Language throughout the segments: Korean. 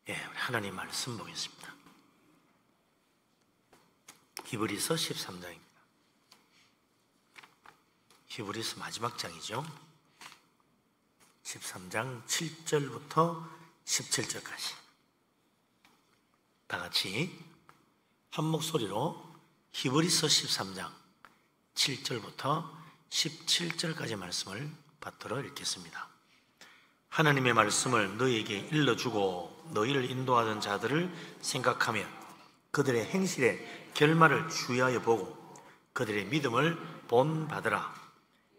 우리 하나님 말씀 보겠습니다. 히브리서 13장입니다. 히브리서 마지막 장이죠. 13장 7절부터 17절까지 다 같이 한 목소리로 히브리서 13장 7절부터 17절까지 말씀을 받들어 읽겠습니다. 하나님의 말씀을 너희에게 일러주고 너희를 인도하던 자들을 생각하며 그들의 행실의 결말을 주의하여 보고 그들의 믿음을 본받으라.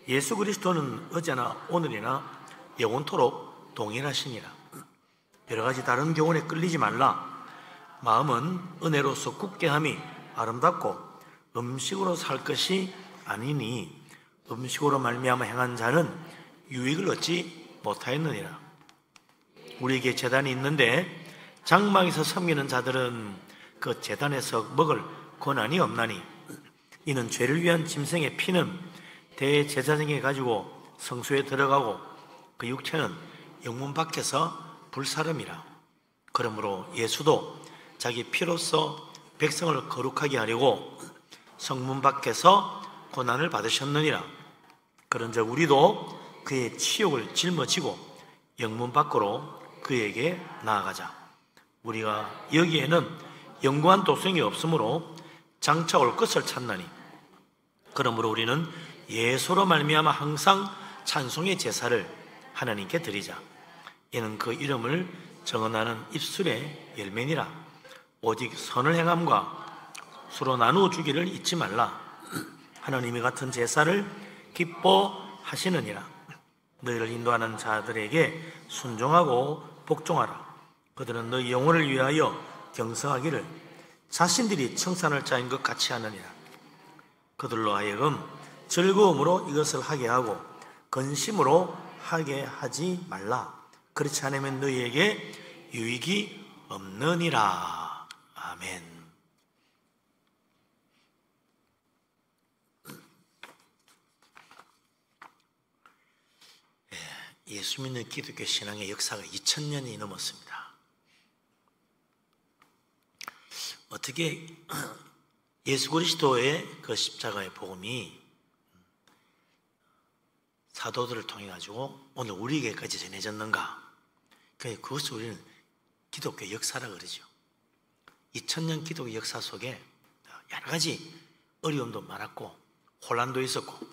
예수 그리스도는 어제나 오늘이나 영원토록 동일하시니라. 여러 가지 다른 교훈에 끌리지 말라. 마음은 은혜로서 굳게 함이 아름답고 음식으로 살 것이 아니니 음식으로 말미암아 행한 자는 유익을 얻지 못하였느니라. 우리에게 제단이 있는데 장막에서 섬기는 자들은 그 제단에서 먹을 권한이 없나니 이는 죄를 위한 짐승의 피는 대제사장이 가지고 성소에 들어가고 그 육체는 영문 밖에서 불사름이라. 그러므로 예수도 자기 피로써 백성을 거룩하게 하려고 성문 밖에서 고난을 받으셨느니라. 그런즉 우리도 그의 치욕을 짊어지고 영문 밖으로 그에게 나아가자. 우리가 여기에는 영구한 도성이 없으므로 장차 올 것을 찾나니 그러므로 우리는 예수로 말미암아 항상 찬송의 제사를 하나님께 드리자. 이는 그 이름을 정언하는 입술의 열매니라. 오직 선을 행함과 서로 나누어 주기를 잊지 말라. 하나님이 같은 제사를 기뻐하시느니라. 너희를 인도하는 자들에게 순종하고 복종하라. 그들은 너희 영혼을 위하여 경성하기를 자신들이 청산할 자인 것 같이 하느니라. 그들로 하여금 즐거움으로 이것을 하게 하고 근심으로 하게 하지 말라. 그렇지 않으면 너희에게 유익이 없느니라. 아멘. 예수 믿는 기독교 신앙의 역사가 2000년이 넘었습니다. 어떻게 예수 그리스도의 그 십자가의 복음이 사도들을 통해 가지고 오늘 우리에게까지 전해졌는가? 그것을 우리는 기독교 역사라 그러죠. 2000년 기독교 역사 속에 여러 가지 어려움도 많았고 혼란도 있었고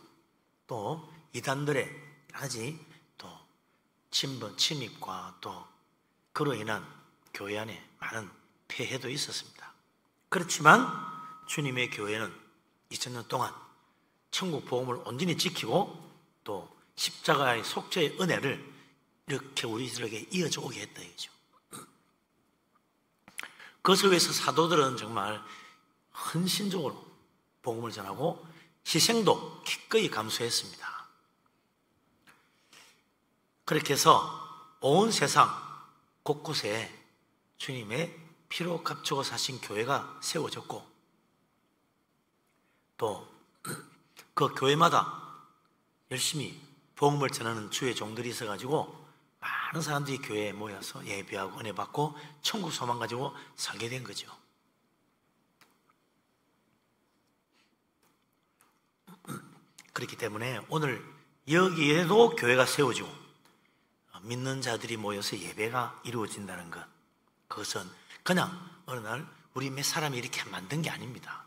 또 이단들의 여러 가지 또 침입과 또 그로 인한 교회 안에 많은 폐해도 있었습니다. 그렇지만 주님의 교회는 2000년 동안 천국 복음을 온전히 지키고 또 십자가의 속죄의 은혜를 이렇게 우리들에게 이어져 오게 했다 이죠. 그것을 위해서 사도들은 정말 헌신적으로 복음을 전하고 희생도 기꺼이 감수했습니다. 그렇게 해서 온 세상 곳곳에 주님의 피로 값주고 사신 교회가 세워졌고 또 그 교회마다 열심히 복음을 전하는 주의 종들이 있어가지고 많은 사람들이 교회에 모여서 예배하고 은혜 받고 천국 소망 가지고 살게 된 거죠. 그렇기 때문에 오늘 여기에도 교회가 세워지고 믿는 자들이 모여서 예배가 이루어진다는 것, 그것은 그냥 어느 날 우리 몇 사람이 이렇게 만든 게 아닙니다.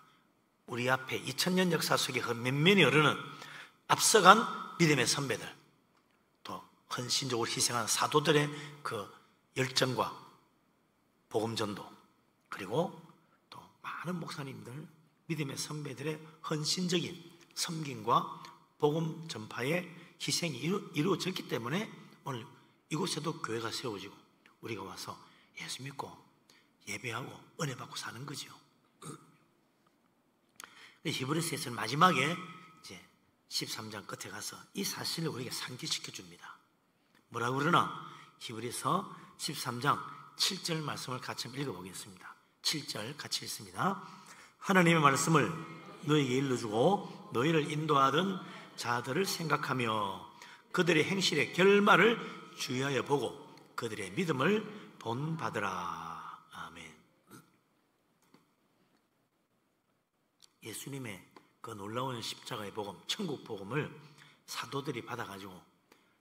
우리 앞에 2000년 역사 속에 그 면면이 흐르는 앞서간 믿음의 선배들, 또 헌신적으로 희생한 사도들의 그 열정과 복음전도, 그리고 또 많은 목사님들, 믿음의 선배들의 헌신적인 섬김과 복음 전파의 희생이 이루어졌기 때문에 오늘 이곳에도 교회가 세워지고 우리가 와서 예수 믿고 예배하고 은혜 받고 사는 거죠. 히브리서에서는 마지막에 이제 13장 끝에 가서 이 사실을 우리에게 상기시켜 줍니다. 뭐라고 그러나? 히브리서 13장 7절 말씀을 같이 읽어보겠습니다. 7절 같이 읽습니다. 하나님의 말씀을 너희에게 일러주고 너희를 인도하던 자들을 생각하며 그들의 행실의 결말을 주의하여 보고 그들의 믿음을 본받으라. 아멘. 예수님의 그 놀라운 십자가의 복음, 천국 복음을 사도들이 받아가지고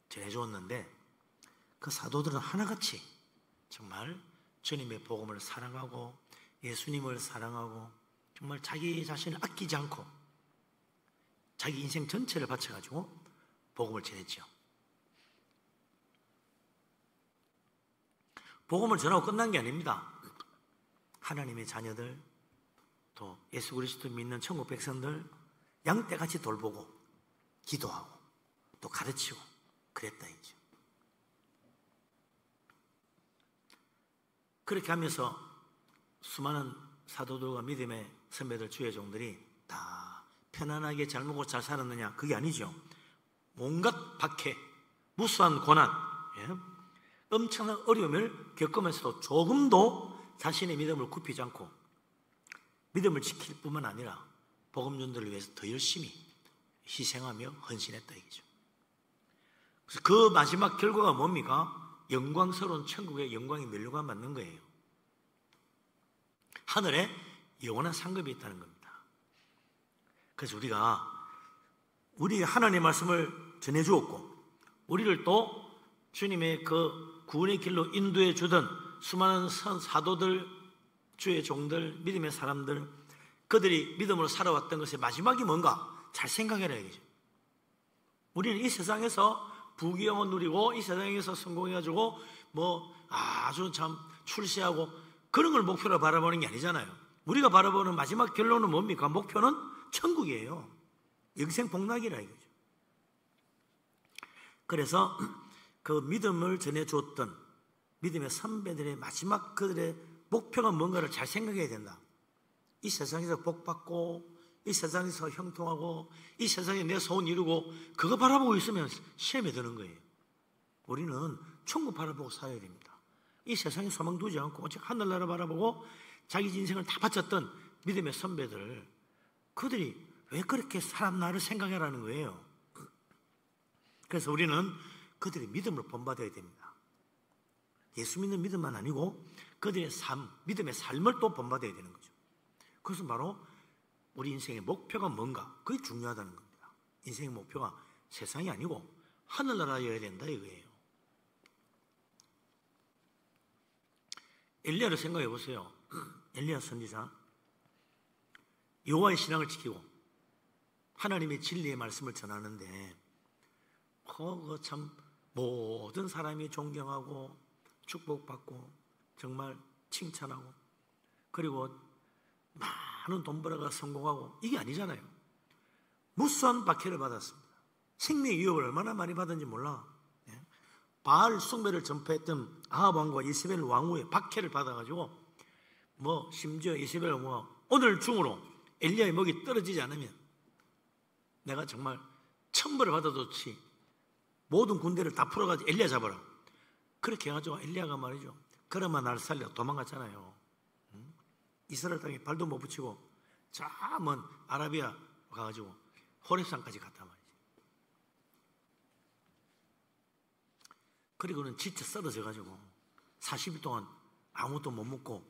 전해주었는데, 그 사도들은 하나같이 정말 주님의 복음을 사랑하고 예수님을 사랑하고 정말 자기 자신을 아끼지 않고 자기 인생 전체를 바쳐가지고 복음을 전했죠. 복음을 전하고 끝난 게 아닙니다. 하나님의 자녀들, 또 예수 그리스도 믿는 천국 백성들 양떼같이 돌보고 기도하고 또 가르치고 그랬다 이죠. 그렇게 하면서 수많은 사도들과 믿음의 선배들, 주의 종들이 다 편안하게 잘 먹고 잘 살았느냐? 그게 아니죠. 온갖 박해, 무수한 고난, 엄청난 어려움을 겪으면서도 조금도 자신의 믿음을 굽히지 않고 믿음을 지킬 뿐만 아니라 복음 전도를 위해서 더 열심히 희생하며 헌신했다 이거죠. 그래서 그 마지막 결과가 뭡니까? 영광스러운 천국의 영광의 면류관 받는 거예요. 하늘에 영원한 상급이 있다는 겁니다. 그래서 우리 하나님의 말씀을 전해주었고, 우리를 또 주님의 그 구원의 길로 인도해 주던 수많은 사도들, 주의 종들, 믿음의 사람들, 그들이 믿음으로 살아왔던 것의 마지막이 뭔가 잘 생각해라 이거죠. 우리는 이 세상에서 부귀영화 누리고 이 세상에서 성공해가지고 아주 참 출세하고 그런 걸 목표로 바라보는 게 아니잖아요. 우리가 바라보는 마지막 결론은 뭡니까? 목표는 천국이에요. 영생 복락이라 이거죠. 그래서 그 믿음을 전해주었던 믿음의 선배들의 마지막 그들의 목표가 뭔가를 잘 생각해야 된다. 이 세상에서 복받고 이 세상에서 형통하고 이 세상에 내 소원 이루고 그거 바라보고 있으면 시험에 드는 거예요. 우리는 천국 바라보고 살아야 됩니다. 이 세상에 소망 두지 않고 오직 하늘나라 바라보고 자기 인생을 다 바쳤던 믿음의 선배들, 그들이 왜 그렇게 사람 나를 생각하라는 거예요. 그래서 우리는 그들의 믿음을 본받아야 됩니다. 예수 믿는 믿음만 아니고 그들의 삶, 믿음의 삶을 또 본받아야 되는 거죠. 그것은 바로 우리 인생의 목표가 뭔가, 그게 중요하다는 겁니다. 인생의 목표가 세상이 아니고 하늘나라여야 된다 이거예요. 엘리야를 생각해 보세요. 엘리야 선지자, 여호와의 신앙을 지키고 하나님의 진리의 말씀을 전하는데 그거 참 모든 사람이 존경하고 축복받고 정말 칭찬하고 그리고 많은 돈 벌어가 성공하고 이게 아니잖아요. 무수한 박해를 받았습니다. 생명의 위협을 얼마나 많이 받은지 몰라. 바알 숭배를 전파했던 아합 왕과 이세벨 왕후의 박해를 받아가지고 심지어 이세벨 왕후가 오늘 중으로 엘리야의 목이 떨어지지 않으면 내가 정말 천벌을 받아도 좋지 모든 군대를 다 풀어가지고 엘리야 잡아라. 그렇게 해가지고 엘리야가 말이죠. 그러면 날 살려 도망갔잖아요. 이스라엘 땅에 발도 못 붙이고 저 먼 아라비아 가가지고 호렙산까지 갔단 말이지. 그리고는 지쳐 쓰러져가지고 40일 동안 아무것도 못 먹고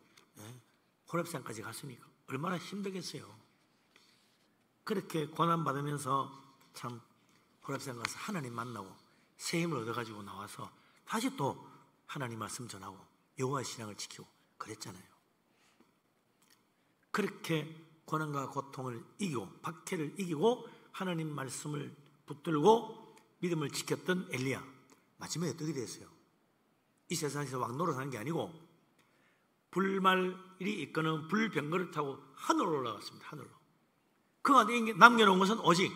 호렙산까지 갔으니까 얼마나 힘들겠어요. 그렇게 고난받으면서 참 호렙산 가서 하나님 만나고 새 힘을 얻어가지고 나와서 다시 또 하나님 말씀 전하고 여호와의 신앙을 지키고 그랬잖아요. 그렇게 고난과 고통을 이기고 박해를 이기고 하나님 말씀을 붙들고 믿음을 지켰던 엘리야, 마지막에 어떻게 됐어요? 이 세상에서 왕노릇 하는 게 아니고 불말이 이끄는 불병거를 타고 하늘로 올라갔습니다. 하늘로. 그가 남겨놓은 것은 오직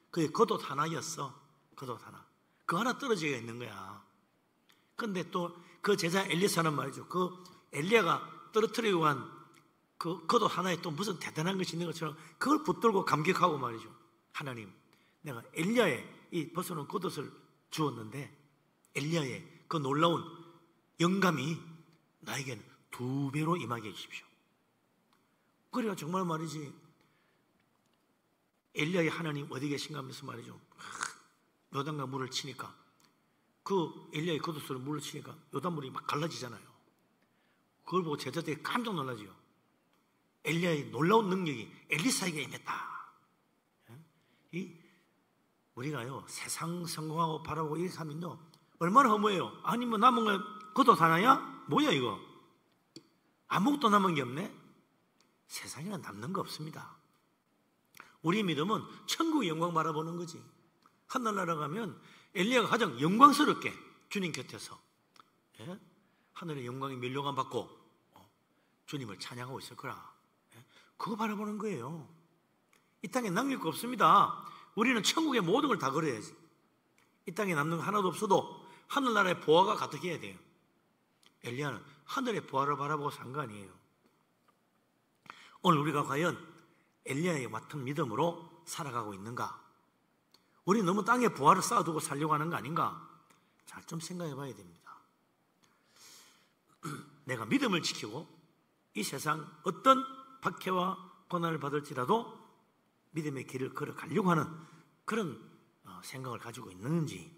그의 겉옷 하나였어. 겉옷 하나. 그 하나 떨어져 있는 거야. 그런데 또 그 제자 엘리사는 말이죠. 그 엘리야가 떨어뜨리고 간 그 겉옷 하나에 또 무슨 대단한 것이 있는 것처럼 그걸 붙들고 감격하고 말이죠. 하나님, 내가 엘리야의 이 벗어놓은 겉옷을 주었는데 엘리야의 그 놀라운 영감이 나에게는 2배로 임하게 해주십시오. 그래야 정말 말이지 엘리야의 하나님 어디 계신가 하면서 말이죠. 요단강 물을 치니까 그 엘리야의 겉옷으로 물을 치니까 요단물이 막 갈라지잖아요. 그걸 보고 제자들이 깜짝 놀라지요. 엘리야의 놀라운 능력이 엘리사에게 임했다. 우리가요, 세상 성공하고 바라보고 이렇게 하면요, 얼마나 허무해요. 아니, 뭐 남은 거 겉옷 하나야? 뭐야, 이거? 아무것도 남은 게 없네? 세상에는 남는 거 없습니다. 우리 믿음은 천국의 영광 바라보는 거지. 하늘나라 가면 엘리야가 가장 영광스럽게 주님 곁에서 하늘의 영광의 면류관 받고 주님을 찬양하고 있을 거라. 그거 바라보는 거예요. 이 땅에 남길 거 없습니다. 우리는 천국의 모든 걸 다 걸어야지. 이 땅에 남는 거 하나도 없어도 하늘나라의 보화가 가득해야 돼요. 엘리야는 하늘의 보화를 바라보고 산 거 아니에요. 오늘 우리가 과연 엘리야의 같은 믿음으로 살아가고 있는가? 우리 너무 땅에 보화를 쌓아두고 살려고 하는 거 아닌가? 잘 좀 생각해 봐야 됩니다. 내가 믿음을 지키고 이 세상 어떤 박해와 고난을 받을지라도 믿음의 길을 걸어가려고 하는 그런 생각을 가지고 있는지,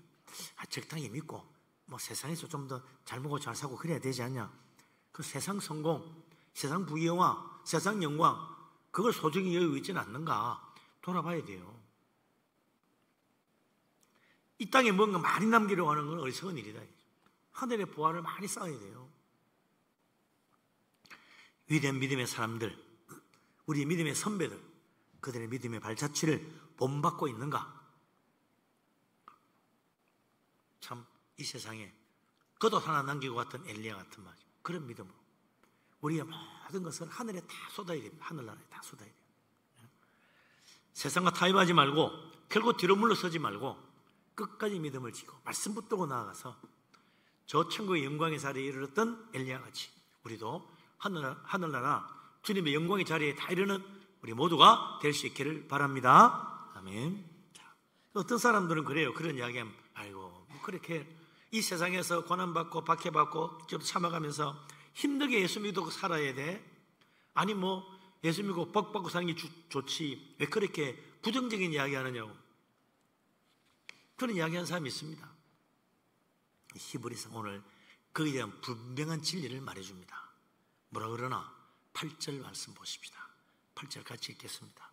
적당히 믿고 뭐 세상에서 좀 더 잘 먹고 잘 사고 그래야 되지 않냐? 그 세상 성공, 세상 부귀영화, 세상 영광, 그걸 소중히 여기고 있지는 않는가 돌아봐야 돼요. 이 땅에 뭔가 많이 남기려고 하는 건 어리석은 일이다. 하늘의 보화를 많이 쌓아야 돼요. 위대한 믿음의 사람들, 우리 믿음의 선배들, 그들의 믿음의 발자취를 본받고 있는가? 참 이 세상에 겉옷 하나 남기고 갔던 엘리야 같은 말, 그런 믿음으로 우리의 모든 것을 하늘에 다 쏟아야 됩니다. 하늘나라에 다 쏟아야 돼요. 세상과 타협하지 말고 결국 뒤로 물러서지 말고 끝까지 믿음을 지고 말씀 붙들고 나아가서 저 천국의 영광의 자리에 이르렀던 엘리야 같이 우리도 하늘나라 주님의 영광의 자리에 다 이르는 우리 모두가 될 수 있기를 바랍니다. 아멘. 자, 어떤 사람들은 그래요. 그런 이야기하면 아이고 뭐 그렇게 이 세상에서 고난받고 박해받고 좀 참아가면서 힘들게 예수 믿고 살아야 돼? 아니 뭐 예수 믿고 복 받고 사는 게 좋지 왜 그렇게 부정적인 이야기 하느냐고, 그런 이야기하는 사람이 있습니다. 히브리서 오늘 그에 대한 분명한 진리를 말해줍니다. 뭐라 그러나 8절 말씀 보십시다. 8절 같이 읽겠습니다.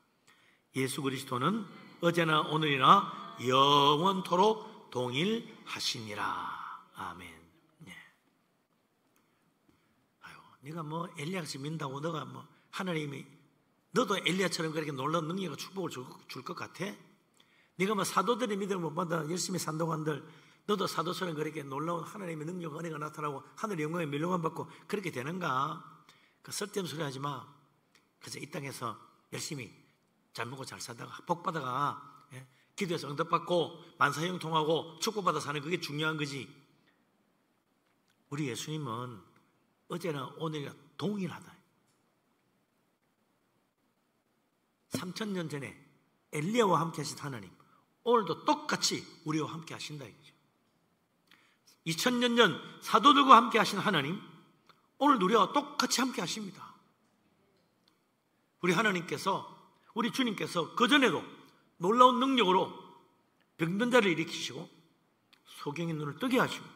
예수 그리스도는 어제나 오늘이나 영원토록 동일하시니라. 아멘. 네. 아유, 네가 뭐 엘리야같이 믿는다고 너가 뭐 하나님이 너도 엘리야처럼 그렇게 놀라운 능력과 축복을 줄 것 같아? 네가 뭐 사도들의 믿음을 못 받아 열심히 산다고 한들 너도 사도처럼 그렇게 놀라운 하나님의 능력, 은혜가 나타나고 하늘의 영광에 면류관 받고 그렇게 되는가? 그 쓸데없는 소리 하지 마. 그래서 이 땅에서 열심히 잘 먹고 잘 살다가 복 받아가, 기도해서 응답받고 만사형통하고 축복받아 사는 그게 중요한 거지. 우리 예수님은 어제나 오늘이나 동일하다. 3000년 전에 엘리야와 함께 하신 하나님 오늘도 똑같이 우리와 함께 하신다 이거죠. 2000년 전 사도들과 함께 하신 하나님 오늘 우리와 똑같이 함께 하십니다. 우리 하나님께서, 우리 주님께서 그전에도 놀라운 능력으로 병든 자를 일으키시고 소경의 눈을 뜨게 하시고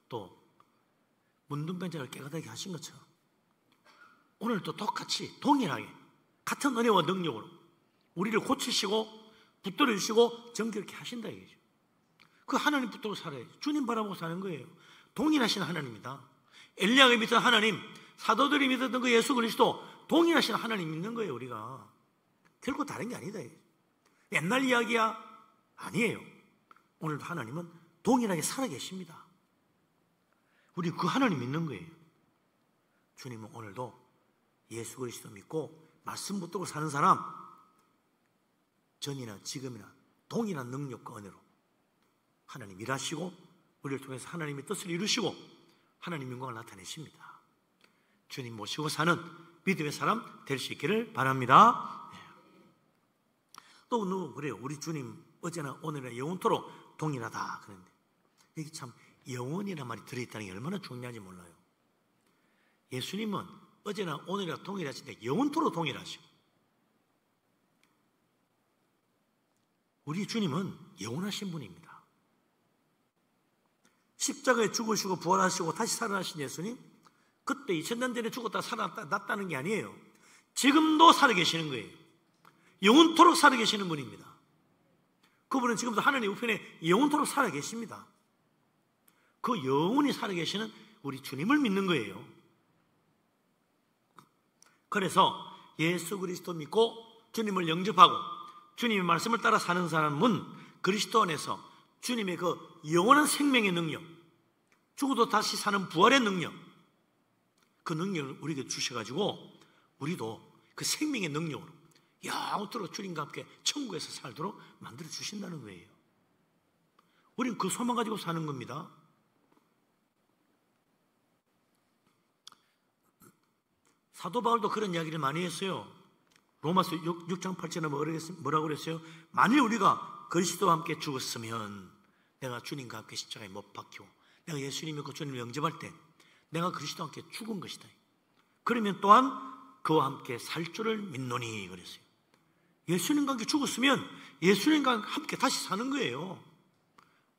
또 문둥병 자를 깨끗하게 하신 것처럼 오늘도 똑같이 동일하게 같은 은혜와 능력으로 우리를 고치시고 붙들어 주시고 정결케 하신다 이거죠. 그 하나님 붙들고 살아야죠. 주님 바라보고 사는 거예요. 동일하신 하나님이다. 엘리야가 믿던 하나님, 사도들이 믿었던 그 예수 그리스도 동일하신 하나님 믿는 거예요. 우리가 결코 다른 게 아니다. 옛날 이야기야? 아니에요. 오늘도 하나님은 동일하게 살아계십니다. 우리 그 하나님 믿는 거예요. 주님은 오늘도 예수 그리스도 믿고 말씀 붙들고 사는 사람, 전이나 지금이나 동일한 능력과 은혜로 하나님 일하시고 우리를 통해서 하나님의 뜻을 이루시고 하나님 영광을 나타내십니다. 주님 모시고 사는 믿음의 사람 될 수 있기를 바랍니다. 또 누구 그래요? 우리 주님 어제나 오늘이나 영원토록 동일하다 그런데 여기 참 영원이라는 말이 들어있다는 게 얼마나 중요한지 몰라요. 예수님은 어제나 오늘이나 동일하신데 영원토록 동일하시고 우리 주님은 영원하신 분입니다. 십자가에 죽으시고 부활하시고 다시 살아나신 예수님, 그때 2000년 전에 죽었다 살아났다는 게 아니에요. 지금도 살아계시는 거예요. 영원토록 살아계시는 분입니다. 그분은 지금도 하나님 우편에 영원토록 살아계십니다. 그 영원히 살아계시는 우리 주님을 믿는 거예요. 그래서 예수 그리스도 믿고 주님을 영접하고 주님의 말씀을 따라 사는 사람은 그리스도 안에서 주님의 그 영원한 생명의 능력, 죽어도 다시 사는 부활의 능력, 그 능력을 우리에게 주셔가지고 우리도 그 생명의 능력으로 영원토록 주님과 함께 천국에서 살도록 만들어 주신다는 거예요. 우리는 그 소망 가지고 사는 겁니다. 사도 바울도 그런 이야기를 많이 했어요. 로마서 6장 8절에 뭐라고 그랬어요? 만일 우리가 그리스도와 함께 죽었으면, 내가 주님과 함께 십자가에 못 박히고 내가 예수님 믿고 주님을 영접할 때 내가 그리스도와 함께 죽은 것이다. 그러면 또한 그와 함께 살 줄을 믿노니 그랬어요. 예수님과 함께 죽었으면 예수님과 함께 다시 사는 거예요.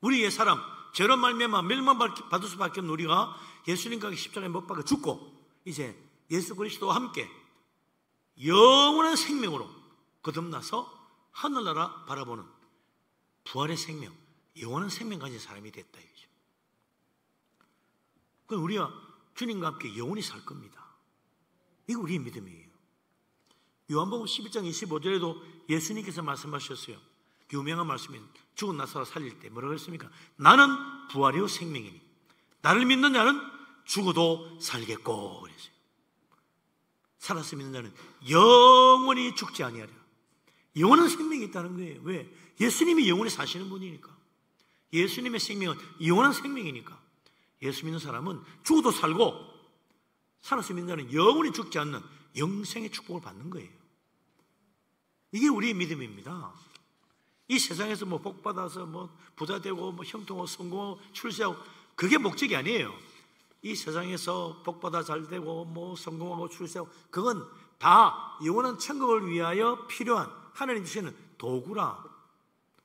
우리 옛사람 죄로 말미암아 멸망받을 수밖에 없는 우리가 예수님과 함께 십자가에 못 박혀 죽고 이제 예수 그리스도와 함께 영원한 생명으로 거듭나서 하늘나라 바라보는 부활의 생명, 영원한 생명 가진 사람이 됐다 이거죠. 그럼 우리가 주님과 함께 영원히 살 겁니다. 이거 우리의 믿음이에요. 요한복음 11장 25절에도 예수님께서 말씀하셨어요. 유명한 말씀인 죽은 나사로 살릴 때 뭐라고 했습니까? 나는 부활이요 생명이니 나를 믿는 자는 죽어도 살겠고 그랬어요. 살아서 믿는 자는 영원히 죽지 아니하리라. 영원한 생명이 있다는 거예요. 왜? 예수님이 영원히 사시는 분이니까. 예수님의 생명은 영원한 생명이니까. 예수 믿는 사람은 죽어도 살고 살아서 믿는 자는 영원히 죽지 않는 영생의 축복을 받는 거예요. 이게 우리의 믿음입니다. 이 세상에서 뭐 복 받아서 뭐 부자 되고 뭐 형통하고 성공하고 출세하고 그게 목적이 아니에요. 이 세상에서 복 받아 잘 되고 뭐 성공하고 출세하고 그건 다 영원한 천국을 위하여 필요한 하나님 주시는 도구라.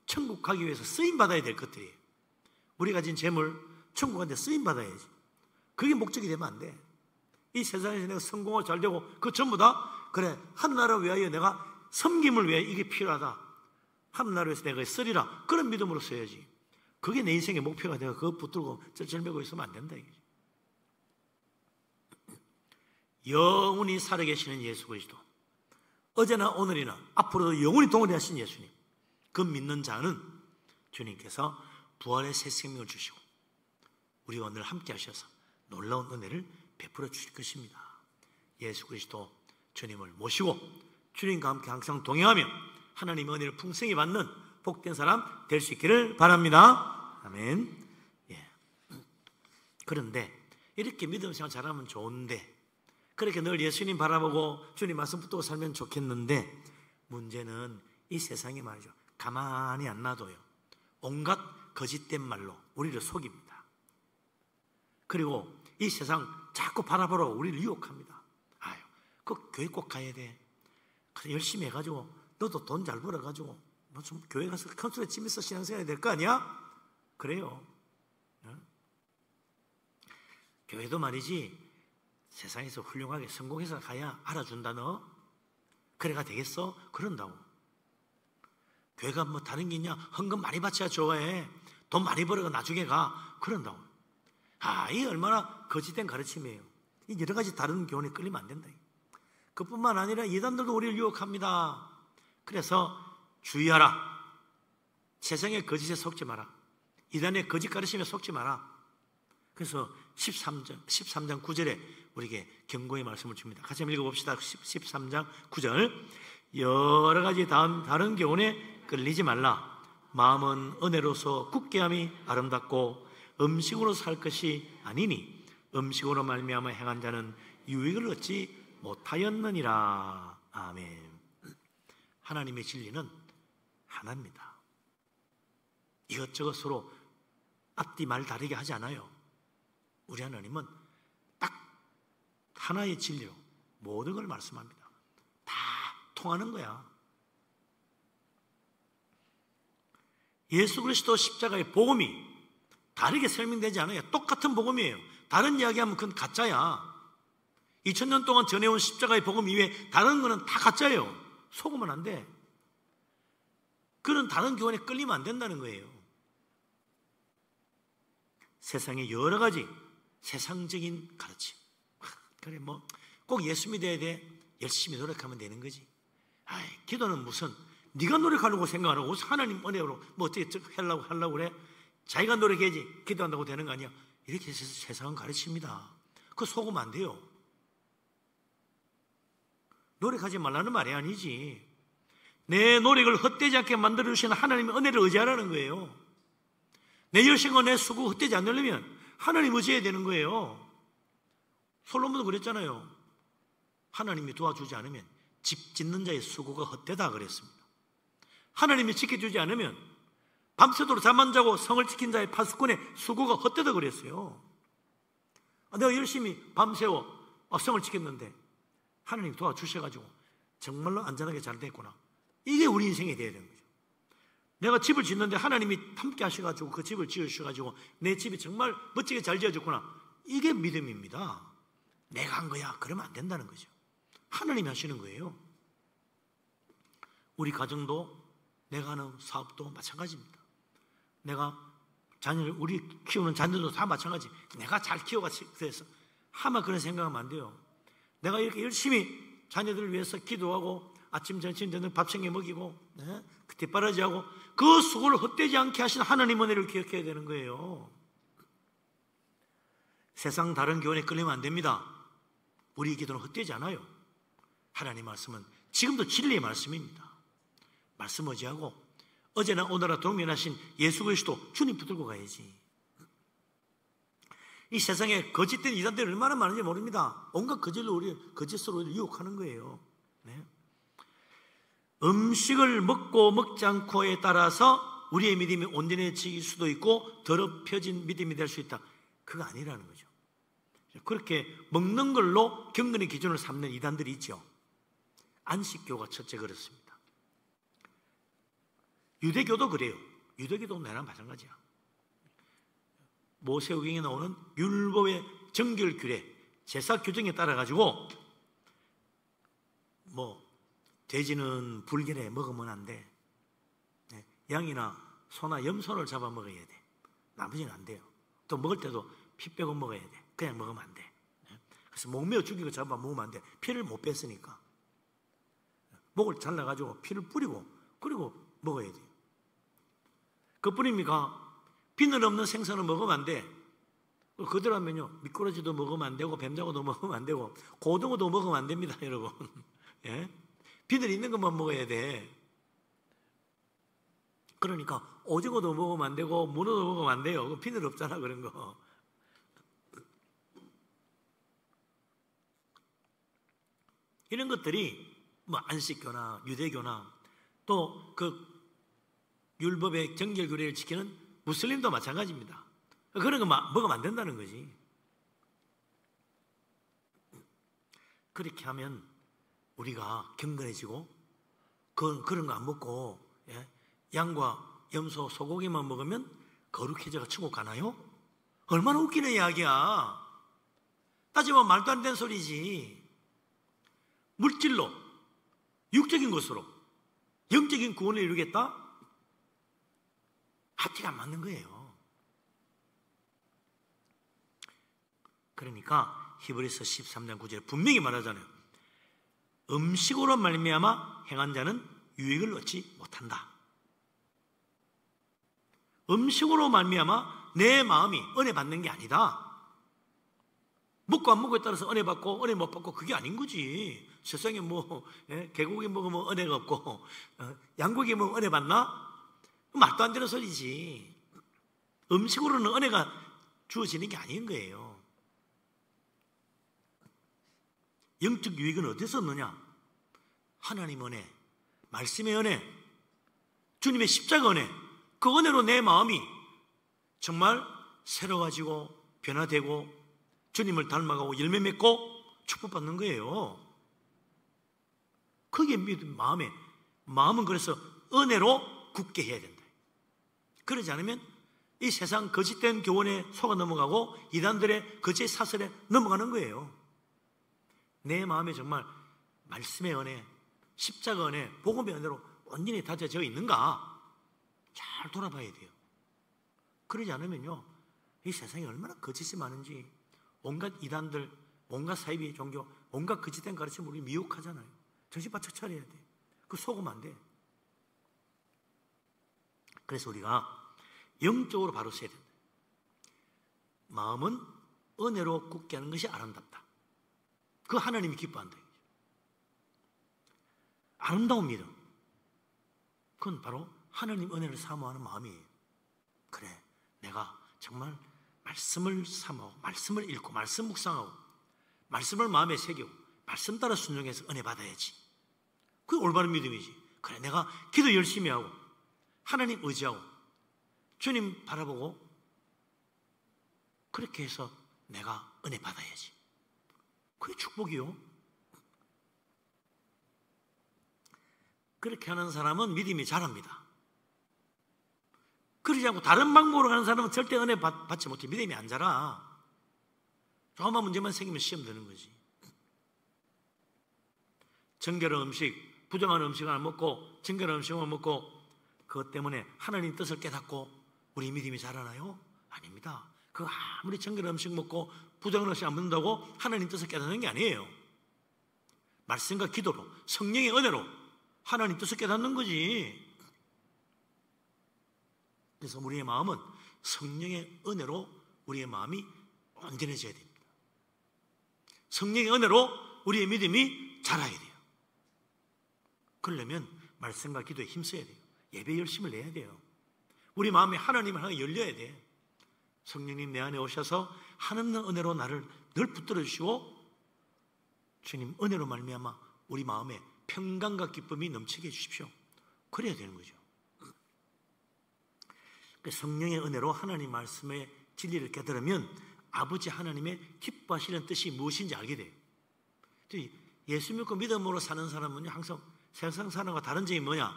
천국 가기 위해서 쓰임 받아야 될 것들이에요. 우리가 가진 재물 천국한테 쓰임 받아야지. 그게 목적이 되면 안 돼. 이 세상에서 내가 성공하고 잘 되고 그 전부 다 그래 하늘나라 위하여 내가 섬김을 위해 이게 필요하다. 하늘나라 위해서 내가 쓰리라. 그런 믿음으로 써야지. 그게 내 인생의 목표가 내가 그거 붙들고 쩔쩔매고 있으면 안 된다 이거지. 영원히 살아계시는 예수 그리스도, 어제나 오늘이나 앞으로도 영원히 동일하신 예수님, 그 믿는 자는 주님께서 부활의 새 생명을 주시고 우리와 늘 함께 하셔서 놀라운 은혜를 베풀어 주실 것입니다. 예수 그리스도 주님을 모시고 주님과 함께 항상 동행하며 하나님의 은혜를 풍성히 받는 복된 사람 될 수 있기를 바랍니다. 아멘. 예. 그런데 이렇게 믿음 생활 잘하면 좋은데, 그렇게 늘 예수님 바라보고 주님 말씀 붙들고 살면 좋겠는데, 문제는 이 세상이 말이죠, 가만히 안 놔둬요. 온갖 거짓된 말로 우리를 속입니다. 그리고 이 세상 자꾸 바라보러 우리를 유혹합니다. 아유, 그 교회 꼭 가야 돼. 그래 열심히 해가지고 너도 돈 잘 벌어가지고 뭐 좀 교회 가서 컨술에 집에서 신앙생활 해야 될 거 아니야? 그래요. 교회도 말이지 세상에서 훌륭하게 성공해서 가야 알아준다. 너 그래가 되겠어? 그런다고. 교회가 뭐 다른 게 있냐? 헌금 많이 받쳐야 좋아해. 돈 많이 벌어가 나중에 가. 그런다고. 아, 이 얼마나 거짓된 가르침이에요. 이 여러 가지 다른 교훈에 끌리면 안 된다. 그뿐만 아니라 이단들도 우리를 유혹합니다. 그래서 주의하라. 세상의 거짓에 속지 마라. 이단의 거짓 가르침에 속지 마라. 그래서 13장 9절에 우리에게 경고의 말씀을 줍니다. 같이 한번 읽어봅시다. 13장 9절. 여러 가지 다른 교훈에 끌리지 말라. 마음은 은혜로서 굳게함이 아름답고 음식으로 살 것이 아니니 음식으로 말미암아 행한 자는 유익을 얻지 못하였느니라. 아멘. 하나님의 진리는 하나입니다. 이것저것 서로 앞뒤 말 다르게 하지 않아요. 우리 하나님은 딱 하나의 진리로 모든 걸 말씀합니다. 다 통하는 거야. 예수 그리스도 십자가의 복음이 다르게 설명되지 않아요. 똑같은 복음이에요. 다른 이야기하면 그건 가짜야. 2000년 동안 전해온 십자가의 복음 이외에 다른 거는 다 가짜예요. 속으면 안 돼. 그런 다른 교훈에 끌리면 안 된다는 거예요. 세상에 여러 가지 세상적인 가르침. 그래 뭐 꼭 예수 믿어야 돼. 열심히 노력하면 되는 거지. 아이, 기도는 무슨 네가 노력하려고 생각하고 하나님 은혜로 뭐 어떻게 하려고 그래? 자기가 노력해야지 기도한다고 되는 거 아니야. 이렇게 세상은 가르칩니다. 그거 속으면 안 돼요. 노력하지 말라는 말이 아니지. 내 노력을 헛되지 않게 만들어주시는 하나님의 은혜를 의지하라는 거예요. 내 열심과 내 수고 헛되지 않으려면 하나님 의지해야 되는 거예요. 솔로몬도 그랬잖아요. 하나님이 도와주지 않으면 집 짓는 자의 수고가 헛되다 그랬습니다. 하나님이 지켜주지 않으면 밤새도록 잠 안 자고 성을 지킨 자의 파수꾼의 수고가 헛되다 그랬어요. 내가 열심히 밤새워 성을 지켰는데 하나님 도와주셔가지고 정말로 안전하게 잘 됐구나. 이게 우리 인생이 돼야 되는 거죠. 내가 집을 짓는데 하나님이 함께 하셔가지고 그 집을 지어주셔가지고 내 집이 정말 멋지게 잘 지어졌구나. 이게 믿음입니다. 내가 한 거야. 그러면 안 된다는 거죠. 하나님이 하시는 거예요. 우리 가정도 내가 하는 사업도 마찬가지입니다. 내가 자녀를 우리 키우는 자녀도 다 마찬가지. 내가 잘 키워가지고 그래서 하마 그런 생각하면 안 돼요. 내가 이렇게 열심히 자녀들을 위해서 기도하고 아침 점심 저녁 밥 챙겨 먹이고 뒷바라지하고 그 수고를 헛되지 않게 하신 하나님 은혜를 기억해야 되는 거예요. 세상 다른 교훈에 끌리면 안 됩니다. 우리 기도는 헛되지 않아요. 하나님 말씀은 지금도 진리의 말씀입니다. 말씀 의지하고 어제나 오늘나 동면하신 예수 그리스도 주님 붙들고 가야지. 이 세상에 거짓된 이단들이 얼마나 많은지 모릅니다. 온갖 거짓으로 우리를 유혹하는 거예요. 네. 음식을 먹고 먹지 않고에 따라서 우리의 믿음이 온전해질 수도 있고 더럽혀진 믿음이 될 수 있다. 그거 아니라는 거죠. 그렇게 먹는 걸로 경건의 기준을 삼는 이단들이 있죠. 안식교가 첫째 그렇습니다. 유대교도 그래요. 유대교도 나랑 마찬가지야. 모세오경에 나오는 율법의 정결 규례, 제사 규정에 따라 가지고 뭐 돼지는 불결해 먹으면 안 돼. 양이나 소나 염소를 잡아 먹어야 돼. 나머지는 안 돼요. 또 먹을 때도 피 빼고 먹어야 돼. 그냥 먹으면 안 돼. 그래서 목매어 죽이고 잡아 먹으면 안 돼. 피를 못 뺐으니까. 목을 잘라가지고 피를 뿌리고 그리고 먹어야 돼요. 그뿐입니까? 비늘 없는 생선을 먹으면 안 돼. 그대로 하면요 미꾸라지도 먹으면 안 되고 뱀장어도 먹으면 안 되고 고등어도 먹으면 안 됩니다, 여러분. 예? 비늘 있는 것만 먹어야 돼. 그러니까 오징어도 먹으면 안 되고 문어도 먹으면 안 돼요. 비늘 없잖아, 그런 거. 이런 것들이 뭐 안식교나 유대교나 또 그 율법의 정결 규례를 지키는 무슬림도 마찬가지입니다. 그런 거 먹으면 안 된다는 거지. 그렇게 하면 우리가 경건해지고 그런 거 안 먹고 양과 염소, 소고기만 먹으면 거룩해져가 천국 가나요? 얼마나 웃기는 이야기야. 따지면 말도 안 되는 소리지. 물질로 육적인 것으로 영적인 구원을 이루겠다? 합치가 안 맞는 거예요. 그러니까 히브리서 13장 9절에 분명히 말하잖아요. 음식으로 말미암아 행한 자는 유익을 얻지 못한다. 음식으로 말미암아 내 마음이 은혜 받는 게 아니다. 먹고 안 먹고에 따라서 은혜 받고 은혜 못 받고 그게 아닌 거지. 세상에 뭐 개고기 먹으면 은혜가 없고 양고기 먹으면 은혜 받나? 말도 안 되는 소리지. 음식으로는 은혜가 주어지는 게 아닌 거예요. 영적 유익은 어디서 얻느냐? 하나님 은혜, 말씀의 은혜, 주님의 십자가 은혜, 그 은혜로 내 마음이 정말 새로워지고 변화되고 주님을 닮아가고 열매 맺고 축복받는 거예요. 그게 믿음, 마음은 그래서 은혜로 굳게 해야 된다. 그러지 않으면 이 세상 거짓된 교훈에 속아 넘어가고 이단들의 거짓 사설에 넘어가는 거예요. 내 마음에 정말 말씀의 은혜, 십자가 은혜, 복음의 은혜로 온전히 다져져 있는가? 잘 돌아봐야 돼요. 그러지 않으면요, 이 세상에 얼마나 거짓이 많은지, 온갖 이단들, 온갖 사이비 종교, 온갖 거짓된 가르침을 우리 미혹하잖아요. 정신 바짝 차려야 돼. 그 속으면 안 돼. 그래서 우리가 영적으로 바로 서야 된다. 마음은 은혜로 굳게 하는 것이 아름답다. 그 하나님이 기뻐한다. 아름다운 믿음, 그건 바로 하나님 은혜를 사모하는 마음이에요. 그래, 내가 정말 말씀을 사모하고 말씀을 읽고 말씀 묵상하고 말씀을 마음에 새기고 말씀 따라 순종해서 은혜 받아야지. 그게 올바른 믿음이지. 그래, 내가 기도 열심히 하고 하나님 의지하고 주님 바라보고 그렇게 해서 내가 은혜 받아야지. 그게 축복이요. 그렇게 하는 사람은 믿음이 자랍니다. 그러지 않고 다른 방법으로 가는 사람은 절대 은혜 받지 못해. 믿음이 안 자라. 조그만 문제만 생기면 시험 드는 거지. 정결한 음식, 부정한 음식을 안 먹고 정결한 음식을 먹고 그것 때문에 하나님 뜻을 깨닫고 우리 믿음이 자라나요? 아닙니다. 그 아무리 정결한 음식 먹고 부정한 음식 안 먹는다고 하나님 뜻을 깨닫는 게 아니에요. 말씀과 기도로, 성령의 은혜로 하나님 뜻을 깨닫는 거지. 그래서 우리의 마음은 성령의 은혜로 우리의 마음이 온전해져야 됩니다. 성령의 은혜로 우리의 믿음이 자라야 돼요. 그러려면 말씀과 기도에 힘써야 돼요. 예배 열심을 내야 돼요. 우리 마음이 하나님을 향해 열려야 돼. 성령님 내 안에 오셔서 하나님의 은혜로 나를 늘 붙들어 주시고 주님 은혜로 말미암아 우리 마음에 평강과 기쁨이 넘치게 해주십시오. 그래야 되는 거죠. 성령의 은혜로 하나님 말씀의 진리를 깨달으면 아버지 하나님의 기뻐하시는 뜻이 무엇인지 알게 돼요. 예수 믿고 믿음으로 사는 사람은 항상 세상 사람과 다른 점이 뭐냐?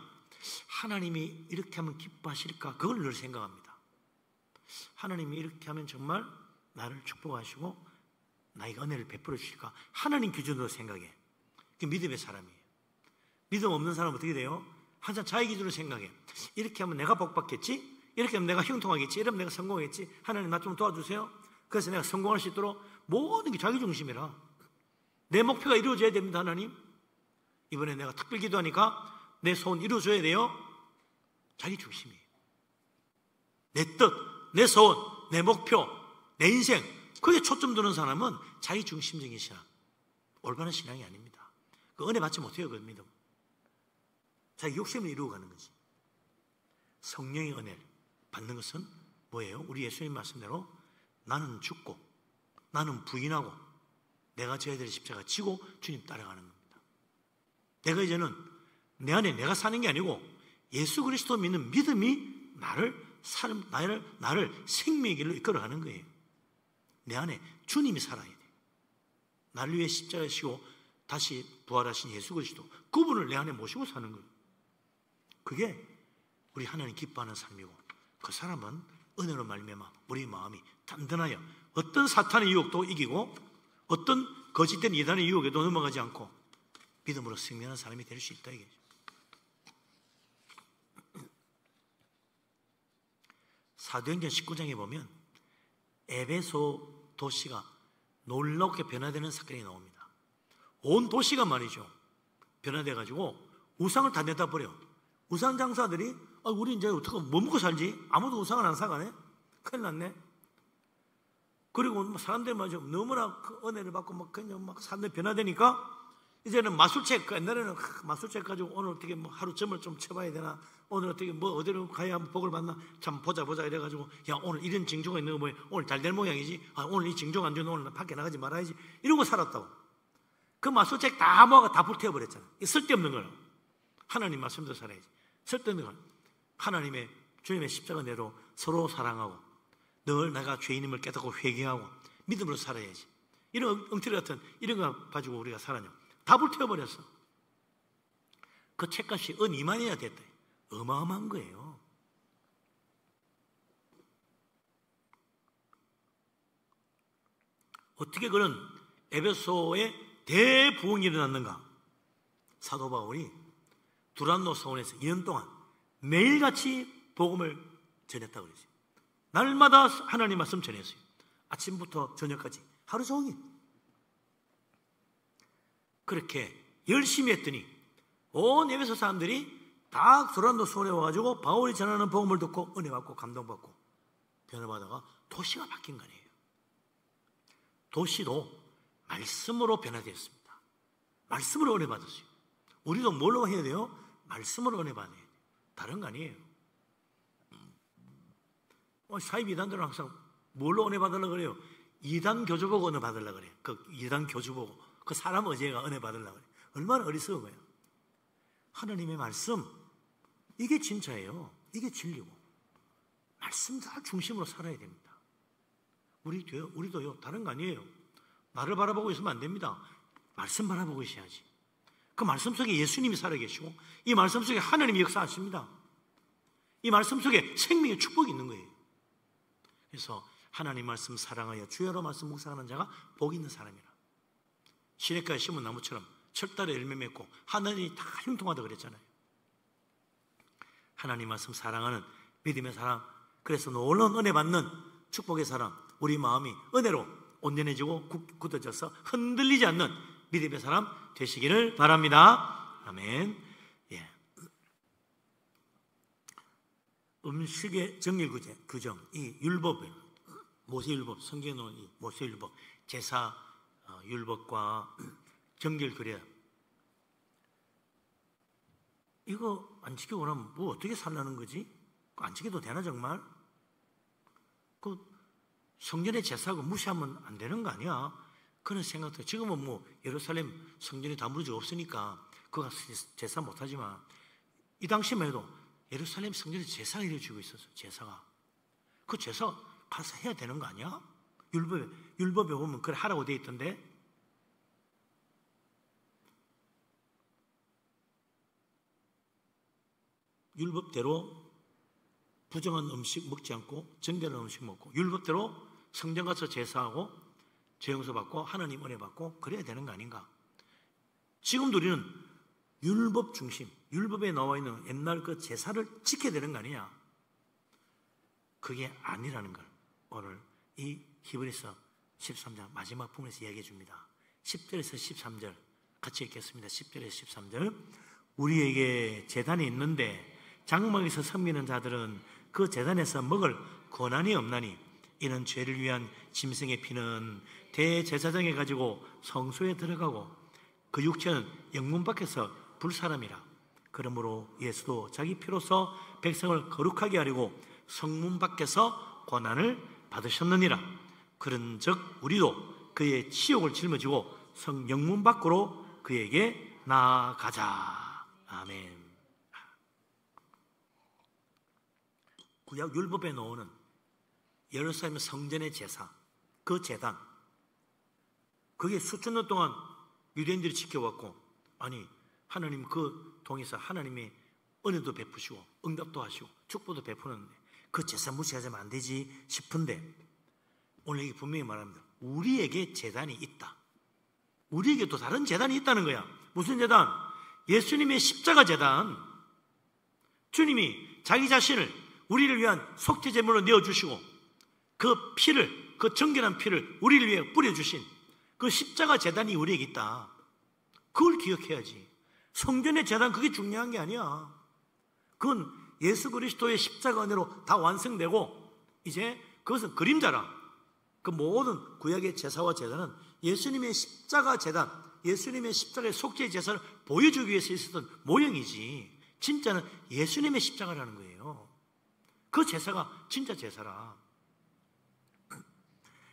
하나님이 이렇게 하면 기뻐하실까? 그걸 늘 생각합니다. 하나님이 이렇게 하면 정말 나를 축복하시고 나에게 은혜를 베풀어 주실까? 하나님 기준으로 생각해. 그게 믿음의 사람이에요. 믿음 없는 사람은 어떻게 돼요? 항상 자기 기준으로 생각해. 이렇게 하면 내가 복받겠지? 이렇게 하면 내가 형통하겠지? 이러면 내가 성공하겠지? 하나님 나 좀 도와주세요. 그래서 내가 성공할 수 있도록 모든 게 자기 중심이라. 내 목표가 이루어져야 됩니다. 하나님 이번에 내가 특별 기도하니까 내 소원 이루어져야 돼요. 자기 중심이에요. 내 뜻, 내 소원, 내 목표, 내 인생, 그게 초점 두는 사람은 자기 중심적인 신앙, 올바른 신앙이 아닙니다. 그 은혜 받지 못해요. 그 믿음. 자기 욕심을 이루어가는 거지. 성령의 은혜를 받는 것은 뭐예요? 우리 예수님 말씀대로 나는 죽고 나는 부인하고 내가 져야 될 십자가 지고 주님 따라가는 겁니다. 내가 이제는 내 안에 내가 사는 게 아니고 예수 그리스도 믿는 믿음이 나를 생명의 길로 이끌어가는 거예요. 내 안에 주님이 살아야 돼요. 나를 위해 십자가에 지고 다시 부활하신 예수 그리스도 그분을 내 안에 모시고 사는 거예요. 그게 우리 하나님 기뻐하는 삶이고 그 사람은 은혜로 말미암아 우리 마음이 단단하여 어떤 사탄의 유혹도 이기고 어떤 거짓된 이단의 유혹에도 넘어가지 않고 믿음으로 승리하는 사람이 될 수 있다 이게. 사도행전 19장에 보면 에베소 도시가 놀랍게 변화되는 사건이 나옵니다. 온 도시가 말이죠 변화돼가지고 우상을 다 내다 버려. 우상 장사들이 우리 이제 어떻게 뭐 먹고 살지? 아무도 우상을 안 사가네? 큰일 났네. 그리고 사람들이 말이죠 너무나 그 은혜를 받고 막 그냥 막 사람들이 변화되니까 이제는 마술책, 옛날에는 마술책 가지고 오늘 어떻게 뭐 하루 점을 좀 쳐봐야 되나, 오늘 어떻게 뭐 어디로 가야 복을 받나, 참 보자 이래가지고 야 오늘 이런 징조가 있는 거 뭐야, 오늘 잘 될 모양이지, 오늘 이 징조가 안 좋으면 오늘 밖에 나가지 말아야지 이러고 살았다고. 그 마술책 다 모아가 다 불태워버렸잖아. 쓸데없는 걸 하나님 말씀대로 살아야지. 쓸데없는 걸 하나님의 주님의 십자가 내로 서로 사랑하고 늘 내가 죄인임을 깨닫고 회개하고 믿음으로 살아야지. 이런 엉터리 같은 이런 거 가지고 우리가 살았냐? 다 불태워버렸어. 그 책값이 2만이나 됐다. 어마어마한 거예요. 어떻게 그런 에베소에 대부흥이 일어났는가? 사도 바울이 두란노 서원에서 2년 동안 매일같이 복음을 전했다고 그랬어요. 날마다 하나님 말씀 전했어요. 아침부터 저녁까지 하루 종일. 그렇게 열심히 했더니 온 에베소 사람들이 다 두란노 서원에 와가지고 바울이 전하는 복음을 듣고 은혜 받고 감동받고 변화받아가 도시가 바뀐 거 아니에요. 도시도 말씀으로 변화되었습니다. 말씀으로 은혜 받았어요. 우리도 뭘로 해야 돼요? 말씀으로 은혜 받아야 돼요. 다른 거 아니에요. 사입 이단들은 항상 뭘로 은혜 받으려고 그래요? 이단 교주 보고 은혜 받으려고 그래요. 그 이단 교주 보고 그 사람 의제가 은혜 받으려고 그래요. 얼마나 어리석은 거예요. 하나님의 말씀, 이게 진짜예요. 이게 진리고 말씀 다 중심으로 살아야 됩니다. 우리도요, 다른 거 아니에요. 나를 바라보고 있으면 안 됩니다. 말씀 바라보고 있어야지. 그 말씀 속에 예수님이 살아계시고 이 말씀 속에 하나님이 역사하십니다. 이 말씀 속에 생명의 축복이 있는 거예요. 그래서 하나님 말씀 사랑하여 주여로 말씀 묵상하는 자가 복 있는 사람이라. 시냇가에 심은 나무처럼 철달에 열매 맺고 하늘이 다 형통하다 그랬잖아요. 하나님 말씀 사랑하는 믿음의 사람, 그래서 놀라운 은혜 받는 축복의 사람, 우리 마음이 은혜로 온전해지고 굳어져서 흔들리지 않는 믿음의 사람 되시기를 바랍니다. 아멘. 예. 음식의 정일 규정, 이 율법, 모세율법, 성경에 나온 이 모세율법, 제사 율법과 정결 규례, 이거 안 지키고 그러면 뭐 어떻게 살라는 거지? 안 지켜도 되나 정말? 그 성전의 제사하고 무시하면 안 되는 거 아니야? 그런 생각도. 지금은 뭐 예루살렘 성전이 다 무너지고 없으니까 그거 제사 못하지만 이 당시만 해도 예루살렘 성전에 제사가 이루어지고 있었어. 제사가. 그 제사 가서 해야 되는 거 아니야? 율법에 보면 그래 하라고 돼 있던데. 율법대로 부정한 음식 먹지 않고 정결한 음식 먹고 율법대로 성전 가서 제사하고 죄 용서 받고 하나님 은혜 받고 그래야 되는 거 아닌가? 지금도 우리는 율법 중심, 율법에 나와 있는 옛날 그 제사를 지켜야 되는 거 아니냐? 그게 아니라는 걸 오늘 이 히브리서 13장 마지막 부분에서 이야기해 줍니다. 10절에서 13절 같이 읽겠습니다. 10절에서 13절. 우리에게 제단이 있는데 장막에서 섬기는 자들은 그 제단에서 먹을 권한이 없나니 이는 죄를 위한 짐승의 피는 대제사장에 가지고 성소에 들어가고 그 육체는 영문 밖에서 불사람이라. 그러므로 예수도 자기 피로서 백성을 거룩하게 하려고 성문 밖에서 권한을 받으셨느니라. 그런즉 우리도 그의 치욕을 짊어지고 영문 밖으로 그에게 나아가자. 아멘. 구약 율법에 나오는 예루살렘 성전의 제사, 그 제단, 그게 수천 년 동안 유대인들이 지켜왔고, 아니 하나님 그 통해서 하나님의 은혜도 베푸시고 응답도 하시고 축복도 베푸는데 그 제사 무시하자면 안 되지 싶은데 오늘 여기 분명히 말합니다. 우리에게 제단이 있다. 우리에게 또 다른 제단이 있다는 거야. 무슨 제단? 예수님의 십자가 제단. 주님이 자기 자신을 우리를 위한 속죄 제물로 내어주시고 그 피를, 그 정결한 피를 우리를 위해 뿌려주신 그 십자가 제단이 우리에게 있다. 그걸 기억해야지. 성전의 제단, 그게 중요한 게 아니야. 그건 예수 그리스도의 십자가 은혜로 다 완성되고 이제 그것은 그림자라. 그 모든 구약의 제사와 제단은 예수님의 십자가 제단, 예수님의 십자가의 속죄 제사를 보여주기 위해서 있었던 모형이지 진짜는 예수님의 십자가라는 거예요. 그 제사가 진짜 제사라.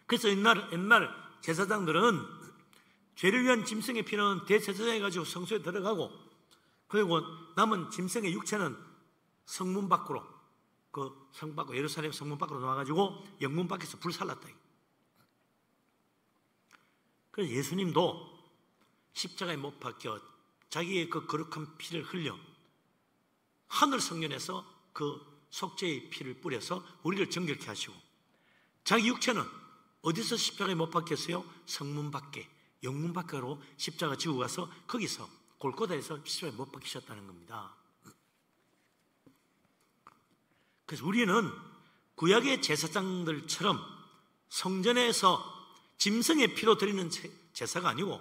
그래서 옛날 제사장들은 죄를 위한 짐승의 피는 대제사장에 가지고 성소에 들어가고 그리고 남은 짐승의 육체는 성문 밖으로 그 성 밖으로 예루살렘 성문 밖으로 나와가지고 영문 밖에서 불살랐다. 그래서 예수님도 십자가에 못 박혀 자기의 그 거룩한 피를 흘려 하늘 성전에서 그 속죄의 피를 뿌려서 우리를 정결케 하시고 자기 육체는 어디서 십자가에 못 박혔어요? 성문 밖에, 영문 밖으로 십자가 지고 가서 거기서 골고다에서 십자가에 못 박히셨다는 겁니다. 그래서 우리는 구약의 제사장들처럼 성전에서 짐승의 피로 드리는 제사가 아니고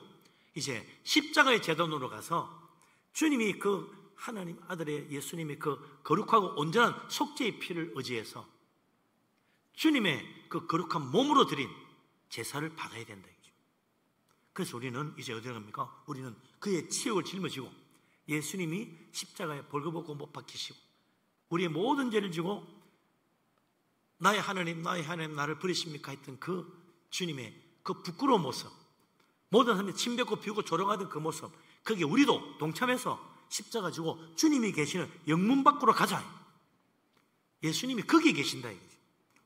이제 십자가의 제단으로 가서 주님이 그 하나님 아들의 예수님의 그 거룩하고 온전한 속죄의 피를 의지해서 주님의 그 거룩한 몸으로 드린 제사를 받아야 된다. 그래서 우리는 이제 어디로 갑니까? 우리는 그의 치욕을 짊어지고 예수님이 십자가에 벌거벗고 못 박히시고 우리의 모든 죄를 지고 나의 하나님 나를 버리십니까? 했던 그 주님의 그 부끄러운 모습, 모든 사람이 침 뱉고 비우고 조롱하던 그 모습, 거기에 우리도 동참해서 십자가 지고 주님이 계시는 영문 밖으로 가자. 예수님이 거기에 계신다.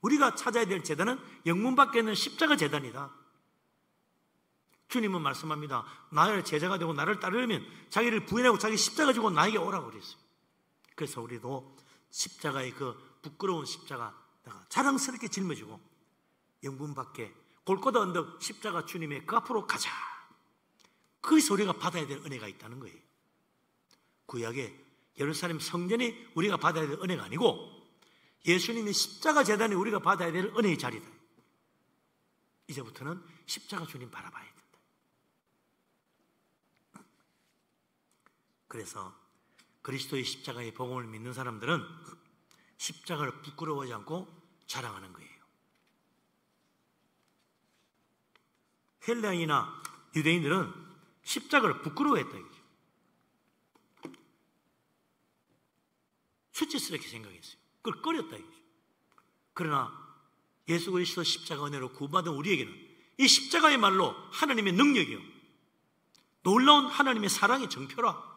우리가 찾아야 될 제단은 영문 밖에 있는 십자가 제단이다. 주님은 말씀합니다. 나의 제자가 되고 나를 따르려면 자기를 부인하고 자기 십자가 지고 나에게 오라고 그랬어요. 그래서 우리도 십자가의 그 부끄러운 십자가 자랑스럽게 짊어지고 영문 밖에 골고다 언덕 십자가 주님의 그 앞으로 가자. 거기서 우리가 받아야 될 은혜가 있다는 거예요. 구약의 예루살렘 성전이 우리가 받아야 될 은혜가 아니고 예수님의 십자가 제단이 우리가 받아야 될 은혜의 자리다. 이제부터는 십자가 주님 바라봐야 된다. 그래서 그리스도의 십자가의 복음을 믿는 사람들은 십자가를 부끄러워하지 않고 자랑하는 거예요. 헬라인이나 유대인들은 십자가를 부끄러워했다. 수치스럽게 생각했어요. 그걸 꺼렸다. 그러나 예수 그리스도 십자가 은혜로 구원받은 우리에게는 이 십자가의 말로 하나님의 능력이요, 놀라운 하나님의 사랑의 정표라.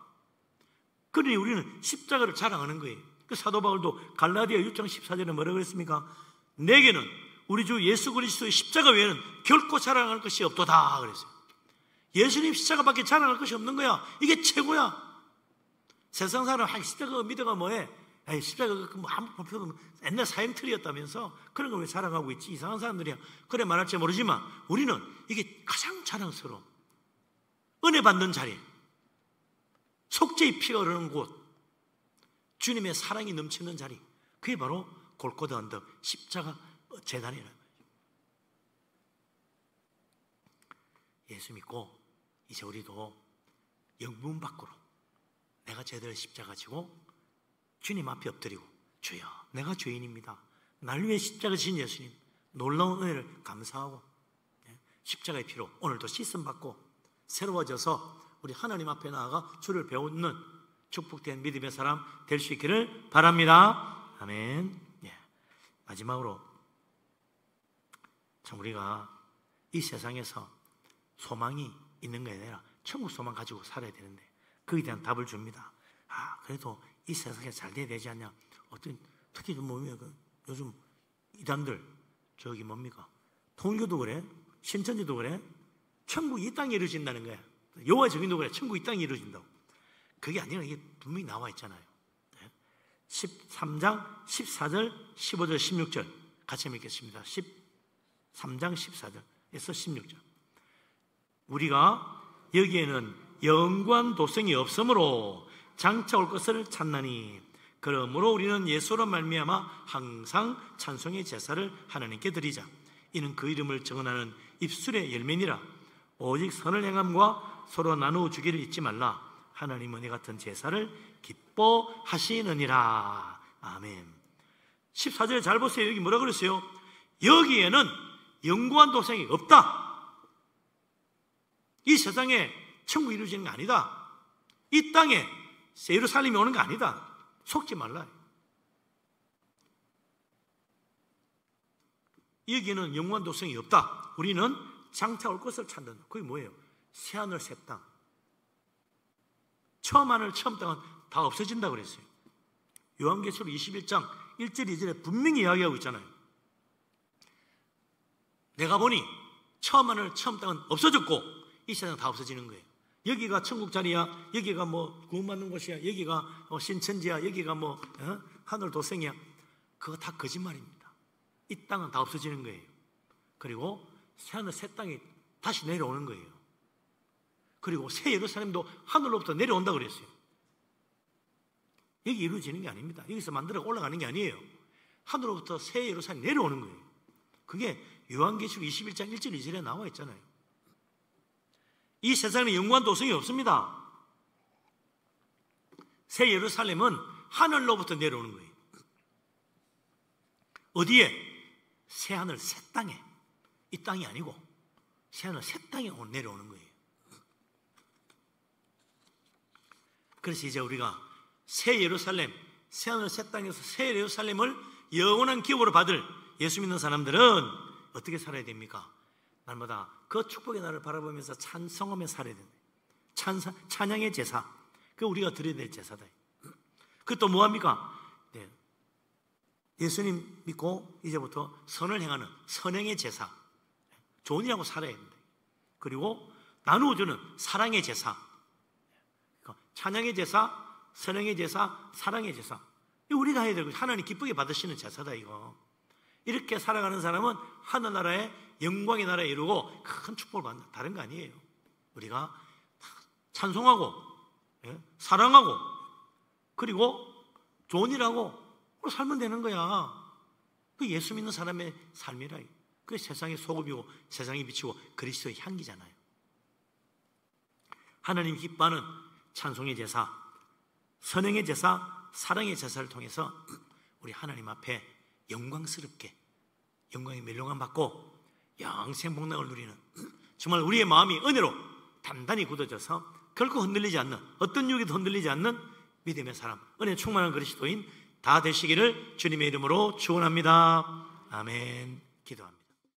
그러니 우리는 십자가를 자랑하는 거예요. 그 사도 바울도 갈라디아 6장 14절에 뭐라고 그랬습니까? 내게는 우리 주 예수 그리스도의 십자가 외에는 결코 자랑할 것이 없도다 그랬어요. 예수님 십자가밖에 자랑할 것이 없는 거야. 이게 최고야. 세상 사람 십자가 믿어가 뭐해? 에이, 십자가가 뭐 아무 표도 옛날 사형틀이었다면서 그런 거 왜 자랑하고 있지? 이상한 사람들이야. 그래 말할지 모르지만 우리는 이게 가장 자랑스러운 은혜 받는 자리, 속죄의 피가 흐르는 곳, 주님의 사랑이 넘치는 자리, 그게 바로 골고다 언덕 십자가 제단이라는 거예요. 예수 믿고 이제 우리도 영문 밖으로 내가 제대로 십자가 지고 주님 앞에 엎드리고, 주여 내가 죄인입니다, 날 위해 십자가 진 예수님 놀라운 은혜를 감사하고 십자가의 피로 오늘도 씻음 받고 새로워져서 우리 하나님 앞에 나아가 주를 배우는 축복된 믿음의 사람 될 수 있기를 바랍니다. 아멘. 마지막으로 참 우리가 이 세상에서 소망이 있는 게 아니라 천국 소망 가지고 살아야 되는데 그에 대한 답을 줍니다. 그래도 이 세상에 잘 돼야 되지 않냐? 특히 요즘 이단들 저기 뭡니까? 통일교도 그래, 신천지도 그래. 천국이 이 땅에 이루어진다는 거야. 여호와의 증인도 그래. 천국이 이 땅에 이루어진다고. 그게 아니라 이게 분명히 나와 있잖아요. 13장 14절 15절 16절 같이 읽겠습니다. 13장 14절에서 16절. 우리가 여기에는 영관 도성이 없으므로 장차 올 것을 찾나니 그러므로 우리는 예수로 말미암아 항상 찬송의 제사를 하나님께 드리자. 이는 그 이름을 증언하는 입술의 열매니라. 오직 선을 행함과 서로 나누어 주기를 잊지 말라. 하나님은 이 같은 제사를 기뻐하시느니라. 아멘. 14절에 잘 보세요. 여기 뭐라 그랬어요? 여기에는 영구한 도성이 없다. 이 세상에 천국이 이루어지는 게 아니다. 이 땅에 예루살렘이 오는 게 아니다. 속지 말라. 여기에는 영원한 도성이 없다. 우리는 장차 올 것을 찾는다. 그게 뭐예요? 새하늘 새 땅. 처음 하늘 처음 땅은 다 없어진다고 그랬어요. 요한계시록 21장 1절 2절에 분명히 이야기하고 있잖아요. 내가 보니 처음 하늘 처음 땅은 없어졌고 이 세상 다 없어지는 거예요. 여기가 천국 자리야, 여기가 뭐 구원받는 곳이야, 여기가 신천지야, 여기가 뭐 하늘 도성이야. 그거 다 거짓말입니다. 이 땅은 다 없어지는 거예요. 그리고 새하늘 새 땅이 다시 내려오는 거예요. 그리고 새 예루살렘도 하늘로부터 내려온다 그랬어요. 여기 이루어지는 게 아닙니다. 여기서 만들어 올라가는 게 아니에요. 하늘로부터 새 예루살렘이 내려오는 거예요. 그게 요한계시록 21장 1절 2절에 나와 있잖아요. 이 세상에 영원한 도성이 없습니다. 새 예루살렘은 하늘로부터 내려오는 거예요. 어디에? 새 하늘 새 땅에. 이 땅이 아니고 새 하늘 새 땅에 내려오는 거예요. 그래서 이제 우리가 새 예루살렘, 새 하늘 새 땅에서 새 예루살렘을 영원한 기업으로 받을 예수 믿는 사람들은 어떻게 살아야 됩니까? 날마다 그 축복의 날을 바라보면서 찬송하며 살아야 된다. 찬양의 제사, 그 우리가 드려야 될 제사다. 그것도 뭐합니까? 네. 예수님 믿고 이제부터 선을 행하는 선행의 제사, 좋은 일하고 살아야 된다. 그리고 나누어주는 사랑의 제사, 찬양의 제사, 선행의 제사, 사랑의 제사. 이거 우리가 해야 되고 하나님 기쁘게 받으시는 제사다 이거. 이렇게 살아가는 사람은 하늘나라의 영광의 나라에 이루고 큰 축복을 받는다. 다른 거 아니에요. 우리가 찬송하고 사랑하고 그리고 좋은 일하고 살면 되는 거야. 그 예수 믿는 사람의 삶이라. 그게 세상의 소금이고 세상이 비치고 그리스도의 향기잖아요. 하나님 기뻐하는 찬송의 제사, 선행의 제사, 사랑의 제사를 통해서 우리 하나님 앞에 영광스럽게 영광의 멸롱함 받고 영생 복락을 누리는, 정말 우리의 마음이 은혜로 단단히 굳어져서 결코 흔들리지 않는, 어떤 유혹에도 흔들리지 않는 믿음의 사람, 은혜 충만한 그리스도인 다 되시기를 주님의 이름으로 축원합니다. 아멘. 기도합니다.